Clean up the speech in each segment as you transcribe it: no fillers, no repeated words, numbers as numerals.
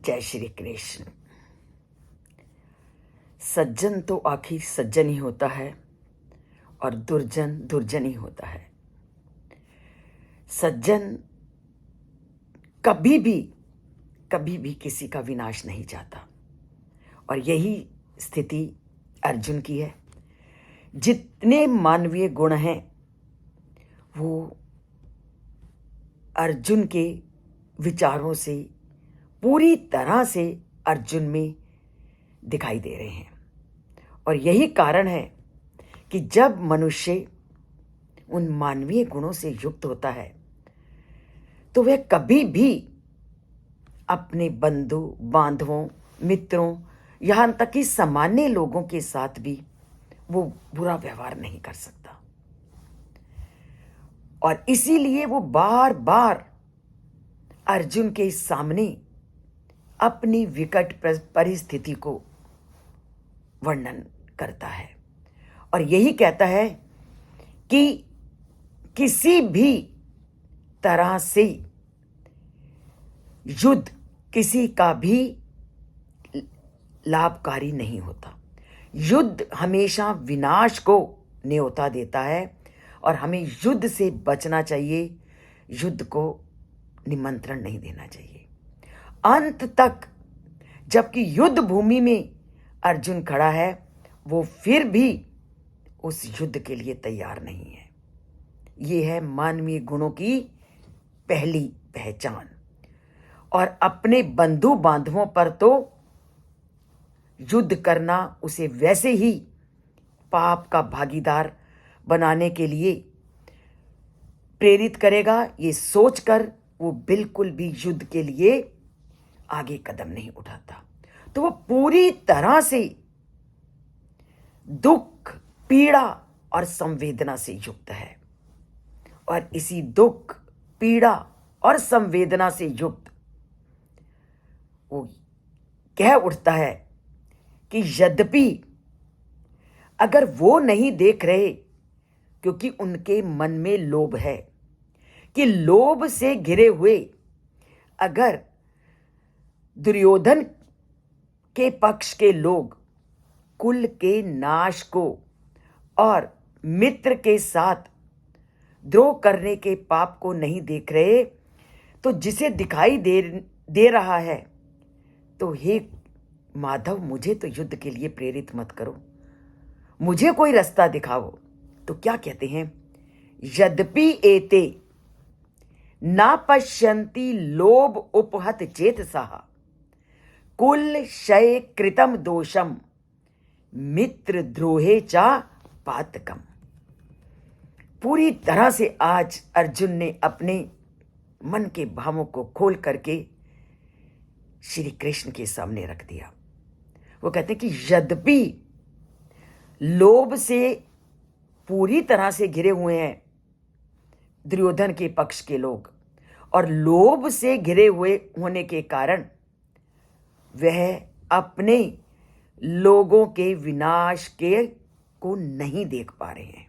जय श्री कृष्ण। सज्जन तो आखिर सज्जन ही होता है और दुर्जन दुर्जन ही होता है। सज्जन कभी भी किसी का विनाश नहीं चाहता और यही स्थिति अर्जुन की है। जितने मानवीय गुण हैं वो अर्जुन के विचारों से पूरी तरह से अर्जुन में दिखाई दे रहे हैं और यही कारण है कि जब मनुष्य उन मानवीय गुणों से युक्त होता है तो वह कभी भी अपने बंधु बांधवों मित्रों यहाँ तक कि सामान्य लोगों के साथ भी वो बुरा व्यवहार नहीं कर सकता और इसीलिए वो बार बार अर्जुन के सामने अपनी विकट परिस्थिति को वर्णन करता है और यही कहता है कि किसी भी तरह से युद्ध किसी का भी लाभकारी नहीं होता। युद्ध हमेशा विनाश को न्योता देता है और हमें युद्ध से बचना चाहिए, युद्ध को निमंत्रण नहीं देना चाहिए। अंत तक जबकि युद्ध भूमि में अर्जुन खड़ा है वो फिर भी उस युद्ध के लिए तैयार नहीं है। ये है मानवीय गुणों की पहली पहचान। और अपने बंधु बांधवों पर तो युद्ध करना उसे वैसे ही पाप का भागीदार बनाने के लिए प्रेरित करेगा। ये सोचकर वो बिल्कुल भी युद्ध के लिए आगे कदम नहीं उठाता। तो वो पूरी तरह से दुख पीड़ा और संवेदना से युक्त है और इसी दुख पीड़ा और संवेदना से युक्त वो कह उठता है कि यद्यपि अगर वो नहीं देख रहे क्योंकि उनके मन में लोभ है कि लोभ से घिरे हुए अगर दुर्योधन के पक्ष के लोग कुल के नाश को और मित्र के साथ द्रोह करने के पाप को नहीं देख रहे तो जिसे दिखाई दे रहा है तो हे माधव मुझे तो युद्ध के लिए प्रेरित मत करो, मुझे कोई रास्ता दिखाओ। तो क्या कहते हैं, यद्यपि एते ना पश्यन्ति लोभ उपहत चेतसः कुल क्षय कृतम दोषम मित्र द्रोहे चा पातकम। पूरी तरह से आज अर्जुन ने अपने मन के भावों को खोल करके श्री कृष्ण के सामने रख दिया। वो कहते हैं कि यद्यपि लोभ से पूरी तरह से घिरे हुए हैं दुर्योधन के पक्ष के लोग और लोभ से घिरे हुए होने के कारण वह अपने लोगों के विनाश के को नहीं देख पा रहे हैं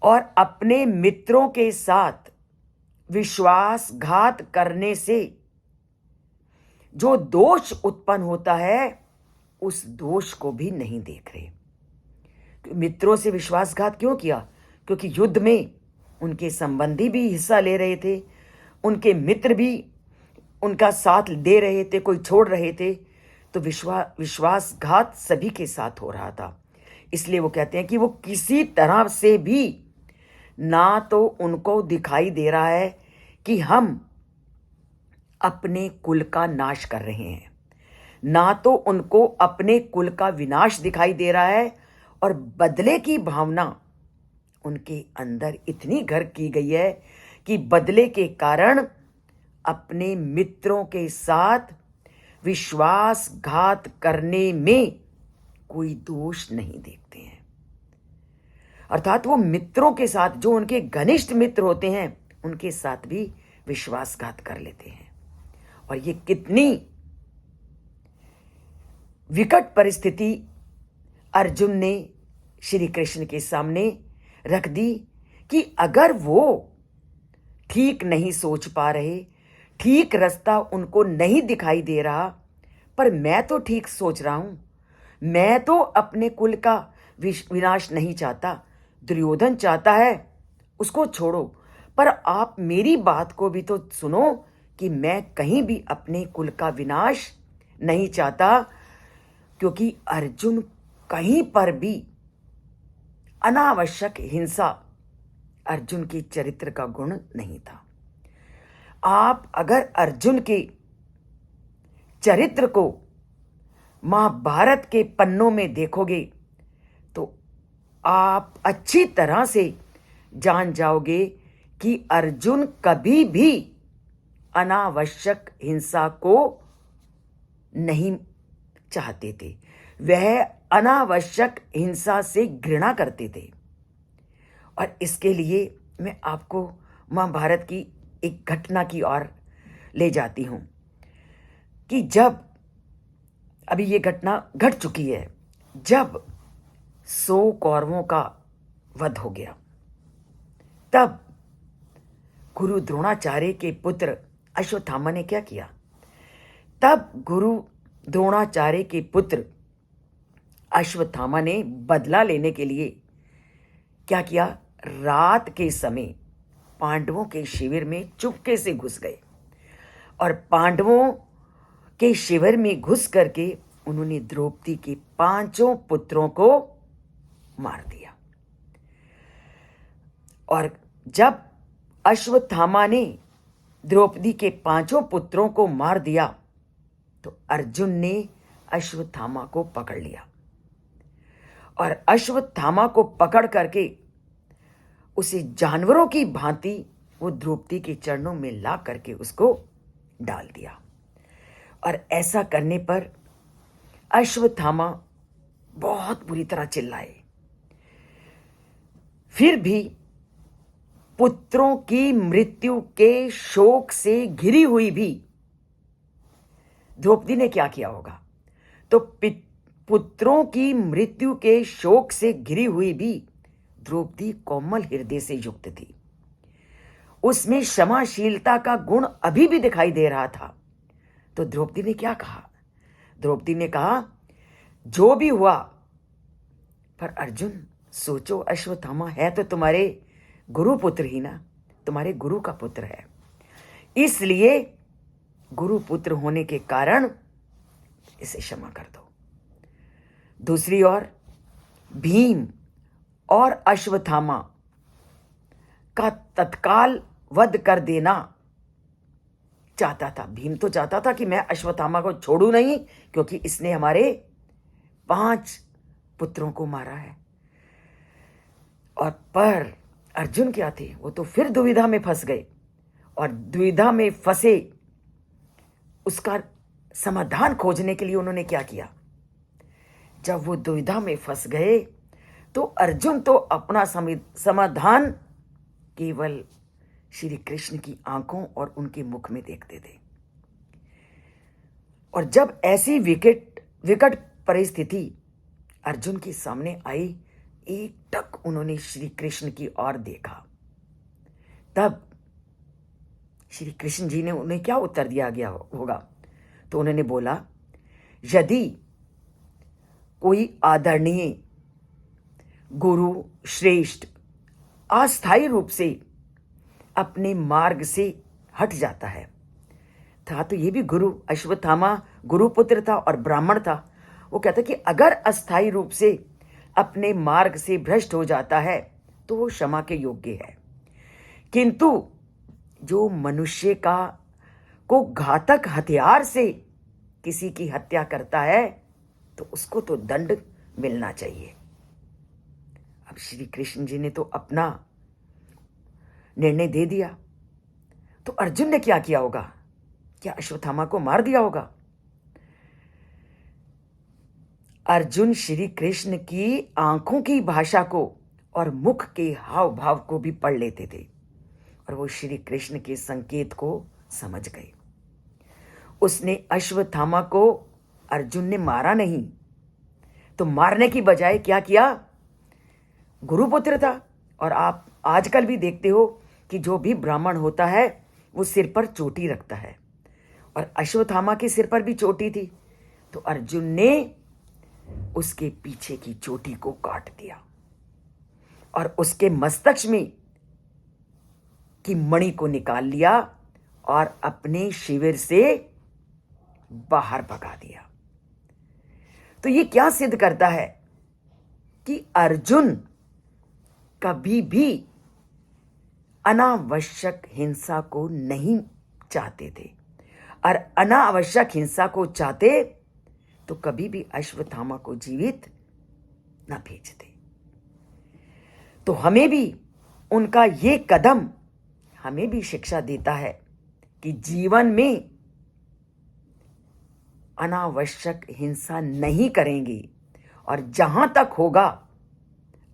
और अपने मित्रों के साथ विश्वासघात करने से जो दोष उत्पन्न होता है उस दोष को भी नहीं देख रहे। मित्रों से विश्वासघात क्यों किया? क्योंकि युद्ध में उनके संबंधी भी हिस्सा ले रहे थे, उनके मित्र भी उनका साथ दे रहे थे, कोई छोड़ रहे थे, तो विश्वासघात सभी के साथ हो रहा था। इसलिए वो कहते हैं कि वो किसी तरह से भी ना तो उनको दिखाई दे रहा है कि हम अपने कुल का नाश कर रहे हैं, ना तो उनको अपने कुल का विनाश दिखाई दे रहा है और बदले की भावना उनके अंदर इतनी घर की गई है कि बदले के कारण अपने मित्रों के साथ विश्वासघात करने में कोई दोष नहीं देखते हैं। अर्थात वो मित्रों के साथ जो उनके घनिष्ठ मित्र होते हैं उनके साथ भी विश्वासघात कर लेते हैं और ये कितनी विकट परिस्थिति अर्जुन ने श्री कृष्ण के सामने रख दी कि अगर वो ठीक नहीं सोच पा रहे, ठीक रास्ता उनको नहीं दिखाई दे रहा, पर मैं तो ठीक सोच रहा हूं। मैं तो अपने कुल का विनाश नहीं चाहता। दुर्योधन चाहता है, उसको छोड़ो, पर आप मेरी बात को भी तो सुनो कि मैं कहीं भी अपने कुल का विनाश नहीं चाहता, क्योंकि अर्जुन कहीं पर भी अनावश्यक हिंसा अर्जुन के चरित्र का गुण नहीं था। आप अगर अर्जुन के चरित्र को महाभारत के पन्नों में देखोगे तो आप अच्छी तरह से जान जाओगे कि अर्जुन कभी भी अनावश्यक हिंसा को नहीं चाहते थे। वह अनावश्यक हिंसा से घृणा करते थे। और इसके लिए मैं आपको महाभारत की एक घटना की ओर ले जाती हूं कि जब अभी ये घटना घट चुकी है, जब 100 कौरवों का वध हो गया, तब गुरु द्रोणाचार्य के पुत्र अश्वत्थामा ने क्या किया? तब गुरु द्रोणाचार्य के पुत्र अश्वत्थामा ने बदला लेने के लिए क्या किया? रात के समय पांडवों के शिविर में चुपके से घुस गए और पांडवों के शिविर में घुस करके उन्होंने द्रौपदी के 5 पुत्रों को मार दिया। और जब अश्वत्थामा ने द्रौपदी के 5 पुत्रों को मार दिया तो अर्जुन ने अश्वत्थामा को पकड़ लिया और अश्वत्थामा को पकड़ करके उसे जानवरों की भांति वो द्रौपदी के चरणों में ला करके उसको डाल दिया। और ऐसा करने पर अश्वत्थामा बहुत बुरी तरह चिल्लाए। फिर भी पुत्रों की मृत्यु के शोक से घिरी हुई भी द्रौपदी ने क्या किया होगा? तो पुत्रों की मृत्यु के शोक से घिरी हुई भी द्रौपदी कोमल हृदय से युक्त थी। उसमें क्षमाशीलता का गुण अभी भी दिखाई दे रहा था। तो द्रौपदी ने क्या कहा? द्रौपदी ने कहा, जो भी हुआ, पर अर्जुन सोचो, अश्वत्थामा है तो तुम्हारे गुरु पुत्र ही ना, तुम्हारे गुरु का पुत्र है, इसलिए गुरु पुत्र होने के कारण इसे क्षमा कर दो। दूसरी ओर भीम और अश्वत्थामा का तत्काल वध कर देना चाहता था। भीम तो चाहता था कि मैं अश्वत्थामा को छोड़ू नहीं, क्योंकि इसने हमारे 5 पुत्रों को मारा है। और पर अर्जुन क्या थे? वो तो फिर दुविधा में फंस गए और दुविधा में फंसे उसका समाधान खोजने के लिए उन्होंने क्या किया? जब वो दुविधा में फंस गए तो अर्जुन तो अपना समाधान केवल श्री कृष्ण की आंखों और उनके मुख में देखते थे। और जब ऐसी विकट परिस्थिति अर्जुन के सामने आई, एकटक उन्होंने श्री कृष्ण की ओर देखा। तब श्री कृष्ण जी ने उन्हें क्या उत्तर दिया गया होगा? तो उन्होंने बोला, यदि कोई आदरणीय गुरु श्रेष्ठ अस्थायी रूप से अपने मार्ग से हट जाता है, था तो ये भी गुरु, अश्वत्थामा गुरुपुत्र था और ब्राह्मण था। वो कहता कि अगर अस्थायी रूप से अपने मार्ग से भ्रष्ट हो जाता है तो वो क्षमा के योग्य है, किंतु जो मनुष्य को घातक हथियार से किसी की हत्या करता है तो उसको तो दंड मिलना चाहिए। अब श्री कृष्ण जी ने तो अपना निर्णय दे दिया। तो अर्जुन ने क्या किया होगा? क्या अश्वत्थामा को मार दिया होगा? अर्जुन श्री कृष्ण की आंखों की भाषा को और मुख के हाव भाव को भी पढ़ लेते थे और वो श्री कृष्ण के संकेत को समझ गए। उसने अश्वत्थामा को अर्जुन ने मारा नहीं, तो मारने की बजाय क्या किया? गुरुपुत्र था। और आप आजकल भी देखते हो कि जो भी ब्राह्मण होता है वो सिर पर चोटी रखता है और अश्वत्थामा के सिर पर भी चोटी थी, तो अर्जुन ने उसके पीछे की चोटी को काट दिया और उसके मस्तक में की मणि को निकाल लिया और अपने शिविर से बाहर भगा दिया। तो ये क्या सिद्ध करता है कि अर्जुन कभी भी अनावश्यक हिंसा को नहीं चाहते थे, और अनावश्यक हिंसा को चाहते तो कभी भी अश्वत्थामा को जीवित न भेजते। तो हमें भी उनका ये कदम हमें भी शिक्षा देता है कि जीवन में अनावश्यक हिंसा नहीं करेंगे और जहां तक होगा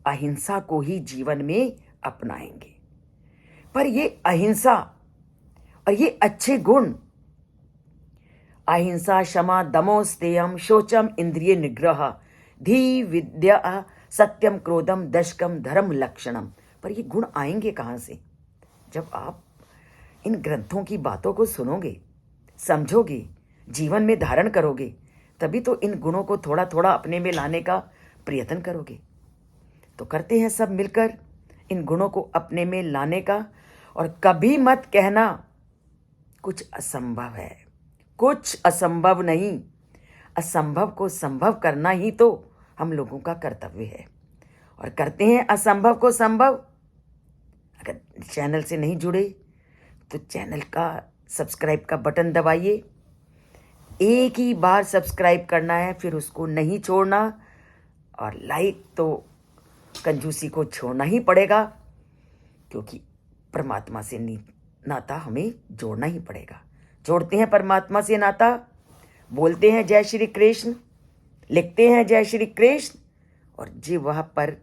अहिंसा को ही जीवन में अपनाएंगे। पर ये अहिंसा और ये अच्छे गुण, अहिंसा क्षमा दमो स्तेयम शौचम इंद्रिय निग्रह धी विद्या सत्यम क्रोधम दशकम धर्म लक्षणम, पर ये गुण आएंगे कहां से? जब आप इन ग्रंथों की बातों को सुनोगे, समझोगे, जीवन में धारण करोगे, तभी तो इन गुणों को थोड़ा थोड़ा अपने में लाने का प्रयत्न करोगे। तो करते हैं सब मिलकर इन गुणों को अपने में लाने का। और कभी मत कहना कुछ असंभव है, कुछ असंभव नहीं। असंभव को संभव करना ही तो हम लोगों का कर्तव्य है, और करते हैं असंभव को संभव। अगर चैनल से नहीं जुड़े तो चैनल का सब्सक्राइब का बटन दबाइए। एक ही बार सब्सक्राइब करना है, फिर उसको नहीं छोड़ना, और लाइक तो कंजूसी को छोड़ना ही पड़ेगा, क्योंकि परमात्मा से नाता हमें जोड़ना ही पड़ेगा। जोड़ते हैं परमात्मा से नाता, बोलते हैं जय श्री कृष्ण, लिखते हैं जय श्री कृष्ण, और जिह्वा पर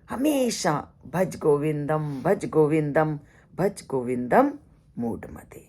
हमेशा भज गोविंदम भज गोविंदम भज गोविंदम मूढ़मते।